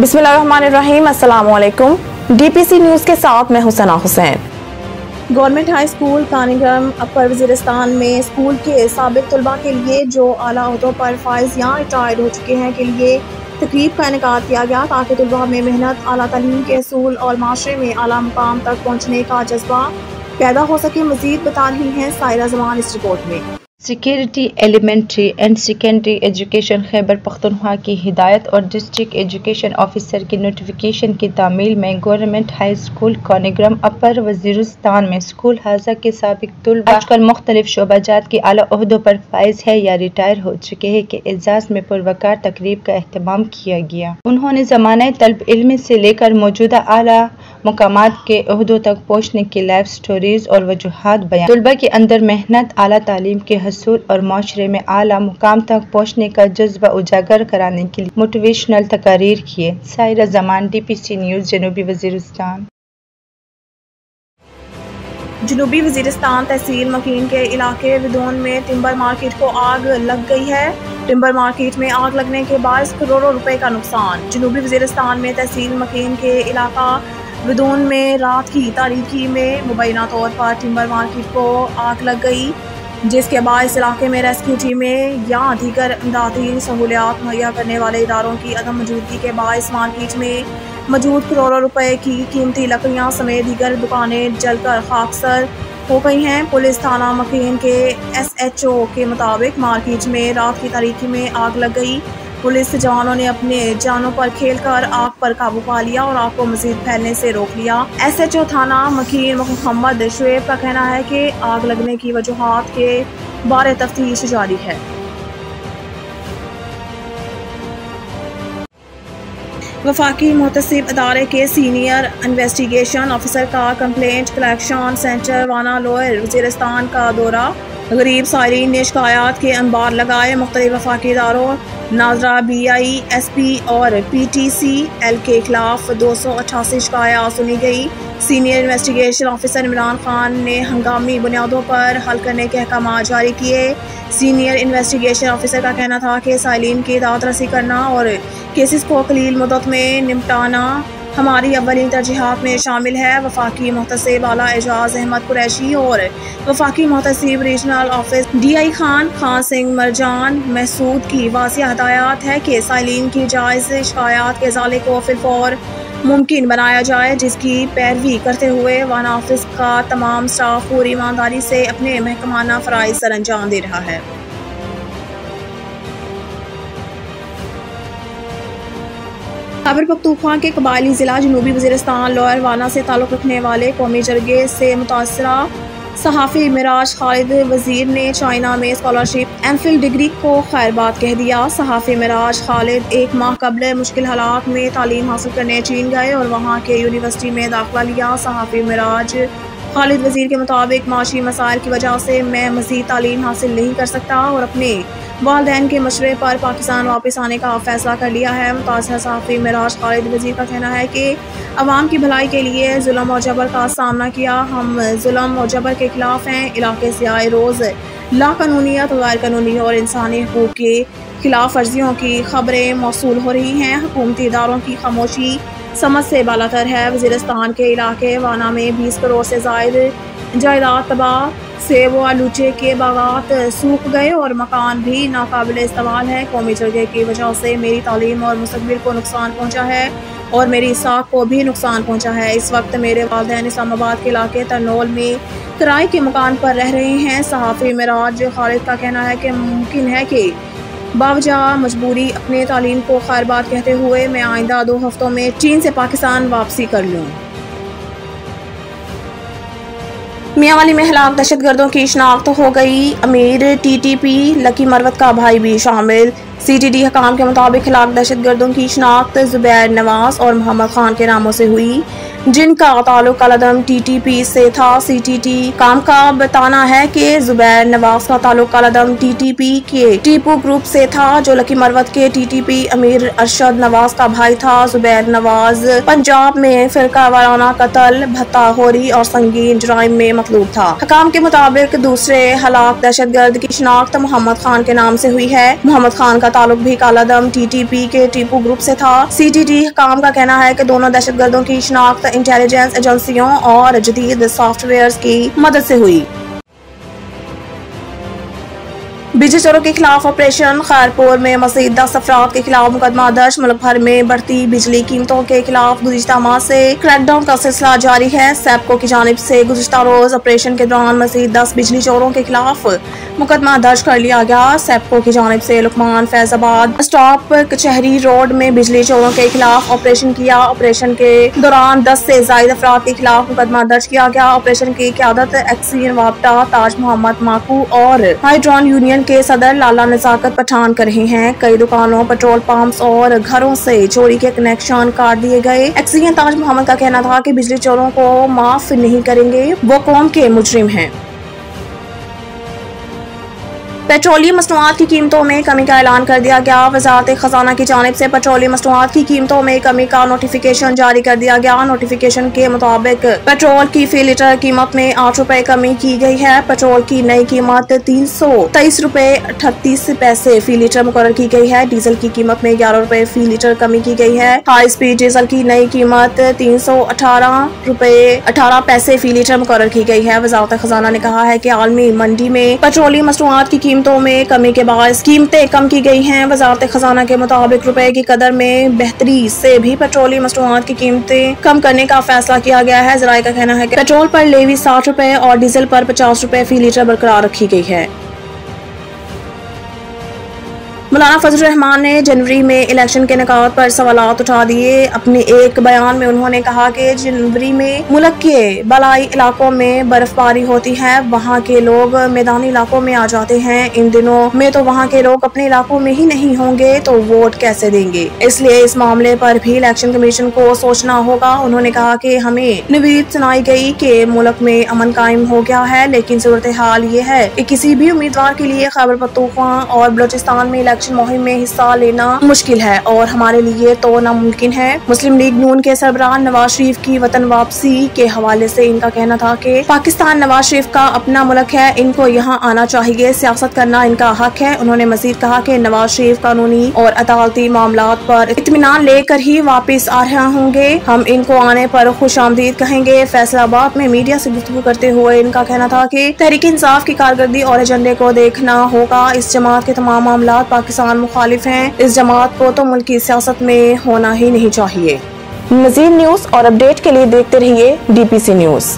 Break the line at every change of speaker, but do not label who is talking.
बिस्मिल्लाहिर्रहमानिर्रहीम। अस्सलामुअलैकुम। DPC news के साथ मैं Husaina Hussain. Government high school Kaniguram upper Waziristan में स्कूल के साबिक तलबा के लिए जो आला ओहदों पर फाइज या रिटायर्ड हो चुके हैं के लिए तकरीब का इनेकाद किया गया ताकि तलबा में मेहनत, आला तालीम के असूल और माशरे में आला मुकाम तक पहुँचने का जज्बा पैदा हो सके। मज़ीद बता रही हैं सायरा जमान इस रिपोर्ट में।
Security elementary and secondary education Khyber Pakhtunkhwa की हिदायत और डिस्ट्रिक्ट एजुकेशन ऑफिसर की नोटिफिकेशन की तामील में government high school Kaniguram upper Waziristan में स्कूल हाजा के साबिक तलबा आजकल मुख्तलिफ शोबाजात के आला ओहदों पर फाइज है या रिटायर हो चुके हैं के एजाज में पुरवकार तकरीब का अहतमाम किया गया। उन्होंने ज़माने तलब इल्म से लेकर मौजूदा आला मुकामात के ओहदों तक पहुँचने की लाइफ स्टोरीज और वजूहात बयान, तलबा के अंदर मेहनत, आला तालीम के हसूल और माशरे में आला मुकाम तक पहुँचने का जज्बा उजागर कराने के लिए मोटिवेशनल तकारीर किए। सायरा जमान, DPC न्यूज़, जनूबी वज़ीरिस्तान।
जनूबी वज़ीरिस्तान तहसील मकीन के इलाके विदोन में टिम्बर मार्केट को आग लग गई है। टिम्बर मार्केट में आग लगने के बाद करोड़ों रुपए का नुकसान। जनूबी वज़ीरिस्तान में तहसील मकीन के इलाका विदोन में रात की तारीकी में मुबैना तौर पर टिम्बर मार्केट को आग लग गई, जिसके बाद इस इलाके में रेस्क्यू टीमें या दीगर इमदादी सहूलियात मुहैया करने वाले इदारों की अदम मौजूदगी के बायस मार्केट में मौजूद करोड़ों रुपए की कीमती लकड़ियां समेत दीगर दुकानें जलकर खाकसर हो गई हैं। पुलिस थाना मकीन के SHO के मुताबिक मार्केट में रात की तारीकी में आग लग गई। पुलिस जवानों ने अपने जानों पर खेलकर आग पर काबू पा लिया और आग को मजीद फैलने से रोक लिया। SHO थाना मकीन मोहम्मद शुएब का कहना है कि आग लगने की वजूहात के बारे तफ्तीश जारी है। वफाकी मुहतसिब अदारे के सीनियर इन्वेस्टिगेशन ऑफिसर का कंप्लेंट कलेक्शन सेंटर वाना लोअर वज़ीरिस्तान का दौरा। गरीब साइरीन ने शिकायत के अंबार लगाए। मुख्तलिफ वफाकी इदारों नाजरा, BI, SP और PTCL के खिलाफ 288 शिकायत सुनी गई। Senior investigation officer Imran Khan ने हंगामी बुनियादों पर हल करने के अहकाम जारी किए। सीनियर इन्वेस्टिगेशन ऑफिसर का कहना था कि साइलिन की दाद रसी करना और केसेस को कलील मुद्दत में निपटाना हमारी अव्वली तरजीहात में शामिल है। वफाकी मुहतसिब आला एजाज अहमद कुरैशी और Wafaqi Mohtasib regional office DI Khan Singh Marjan Mehsud की वाज़ेह हदायत है कि साइलिन की जायज़ शिकायत के इज़ाले को फिलफौर मुमकिन बनाया जाए, जिसकी पैरवी करते हुए वाना ऑफिस का तमाम स्टाफ पूरी ईमानदारी से अपने महकमाना फ़राइज़ सर अंजाम दे रहा है। खैबर पख्तूनख्वा के कबायली ज़िला जनूबी वज़ीरिस्तान लोअर वाना से ताल्लुक़ रखने वाले कौमी जरगे से मुतासरा सहाफ़ी मिराज खालिद वज़ीर ने चाइना में स्कॉलरशिप MPhil डिग्री को खैर बात कह दिया। सहाफ़ी मिराज खालिद 1 माह कबल मुश्किल हालात में तालीम हासिल करने चीन गए और वहाँ के यूनिवर्सिटी में दाखिला लिया। सहाफ़ी मिराज खालिद वज़ीर के मुताबिक माशी मसाइल की वजह से मैं मज़ीद तालीम हासिल नहीं कर सकता और अपने वालिदैन के मशवरे पर पाकिस्तान वापस आने का फ़ैसला कर लिया है। मुतासर सहाफ़ी मिराज खालिद वज़ीर का कहना है कि अवाम की भलाई के लिए जुल्म और जबर का सामना किया। हम जुल्म और जबर के खिलाफ हैं। इलाके से आए रोज़ लाकानूनियत, गैर कानूनी और इंसानी हकूक़ की खिलाफ वर्जियों की खबरें मौसूल हो रही हैं। हुकूमती इदारों की खामोशी समझ से बालातर है। वज़ीरिस्तान के इलाके वाना में 20 करोड़ से ज़ायद जायदाद तबाह, सेब व आलूचे के बागात सूख गए और मकान भी नाकाबिल इस्तेमाल है। कौमी जरगे की वजह से मेरी तालीम और मुस्तकबिल को नुकसान पहुँचा है और मेरी साख को भी नुकसान पहुँचा है। इस वक्त मेरे वालिदैन इस्लामाबाद के इलाके तरनोल में किराए के मकान पर रह रहे हैं। सहाफ़ी मिराज खालिद का कहना है कि मुमकिन है कि बावजह मजबूरी अपने तालीम को खैर बात कहते हुए मैं आइंदा 2 हफ्तों में चीन से पाकिस्तान वापसी कर लूँ। मियांवाली में हलाक दहशतगर्दों की शनाख्त हो गई। अमीर TTP लकी मरवत का भाई भी शामिल। CTD हकाम के मुताबिक हलाक दहशतगर्दों की शनाख्त जुबैर नवाज और मोहम्मद खान के नामों से हुई। जिनका ताल्लुक कालादम TTP से था। CTT काम का बताना है कि जुबैर नवाज का ताल्लुक कालादम TTP के टीपू ग्रुप से था, जो लकी मरवत के TTP अमीर अरशद नवाज का भाई था। जुबैर नवाज पंजाब में फिरका वाराना कत्ल, भत्ताखोरी और संगीन जुराइम में मतलूब था। हकाम के मुताबिक दूसरे हलाक दहशतगर्द की शिनाख्त मोहम्मद खान के नाम से हुई है। मोहम्मद खान का ताल्लुक भी कालादम TTP के टीपू ग्रुप से था। CTT हकाम का कहना है कि दोनों दहशतगर्दों की शिनाख्त इंटेलिजेंस एजेंसियों और जदीद सॉफ्टवेयर की मदद से हुई। बिजली चोरों के खिलाफ ऑपरेशन खैरपुर में मजीद 10 अफराद के खिलाफ मुकदमा दर्ज। मुल्क भर में बढ़ती बिजली कीमतों के खिलाफ गुज़िश्ता माह से क्रैकडाउन का सिलसिला जारी है। सैप्को की जानिब से गुज़िश्ता रोज ऑपरेशन के दौरान मजीद 10 बिजली चोरों के खिलाफ मुकदमा दर्ज कर लिया गया। सैप्को की जानिब से लुकमान फैजाबाद स्टॉप कचहरी रोड में बिजली चोरों के खिलाफ ऑपरेशन किया। ऑपरेशन के दौरान 10 से ज्यादा अफराद के खिलाफ मुकदमा दर्ज किया गया। ऑपरेशन की क़यादत एक्सीन वापटा, ताज मोहम्मद माकू और हाइड्रॉन यूनियन के सदर लाला नजाकत पठान कर रहे हैं। कई दुकानों, पेट्रोल पंप्स और घरों से चोरी के कनेक्शन काट दिए गए। एक्सीएन ताज मोहम्मद का कहना था कि बिजली चोरों को माफ नहीं करेंगे, वो कौम के मुजरिम हैं। पेट्रोलियम मसनूआत की कीमतों में कमी का ऐलान कर दिया गया। वजारत खजाना की जानिब से पेट्रोलियम मसनूआत की कीमतों में कमी का नोटिफिकेशन जारी कर दिया गया। नोटिफिकेशन के मुताबिक पेट्रोल की फी लीटर कीमत में 8 रुपए कमी की गई है। पेट्रोल की नई कीमत 323 रुपए 38 पैसे फी लीटर मुकर्रर की गई है। डीजल की कीमत में 11 रुपए फी लीटर कमी की गई है। हाई स्पीड डीजल की नई कीमत 318 रुपए 18 पैसे फी लीटर मुकर्रर की गई है। वजारत खजाना ने कहा है कि आलमी मंडी में पेट्रोलियम मसनूआत की कीमतों में कमी के बाद कीमतें कम की गई हैं। वजारत खजाना के मुताबिक रुपए की कदर में बेहतरी से भी पेट्रोलियम मसनूआत की कीमतें कम करने का फैसला किया गया है। जराये का कहना है कि पेट्रोल पर लेवी 60 रुपए और डीजल पर 50 रुपए फी लीटर बरकरार रखी गई है। मौलाना फजल रहमान ने जनवरी में इलेक्शन के निकात पर सवालात उठा दिए। अपने एक बयान में उन्होंने कहा कि जनवरी में मुल्क के बलाई इलाकों में बर्फबारी होती है, वहाँ के लोग मैदानी इलाकों में आ जाते हैं। इन दिनों में तो वहाँ के लोग अपने इलाकों में ही नहीं होंगे तो वोट कैसे देंगे, इसलिए इस मामले पर भी इलेक्शन कमीशन को सोचना होगा। उन्होंने कहा कि हमें नवीद सुनाई गई कि मुल्क में अमन कायम हो गया है, लेकिन सूरत हाल ये है कि किसी भी उम्मीदवार के लिए खैबर पख्तूनख्वा और बलोचिस्तान में मुहिम में हिस्सा लेना मुश्किल है और हमारे लिए तो नामुमकिन है। मुस्लिम लीग नून के सरबराह नवाज शरीफ की वतन वापसी के हवाले से इनका कहना था कि पाकिस्तान नवाज शरीफ का अपना मुल्क है, इनको यहाँ आना चाहिए, सियासत करना इनका हक है। उन्होंने मजीद कहा कि नवाज शरीफ कानूनी और अदालती मामलात पर इत्मीनान लेकर ही वापस आ रहे होंगे। हम इनको आने पर खुशामदीद कहेंगे। फैसलाबाद में मीडिया से गुफ्तगू करते हुए इनका कहना था कि तहरीक इंसाफ की कारकर्दगी और एजेंडे को देखना होगा। इस जमात के तमाम मामलात पाकिस्तान मुखालिफ हैं। इस जमात को तो मुल्क की सियासत में होना ही नहीं चाहिए। मज़ीद न्यूज़ और अपडेट के लिए देखते रहिए DPC न्यूज़।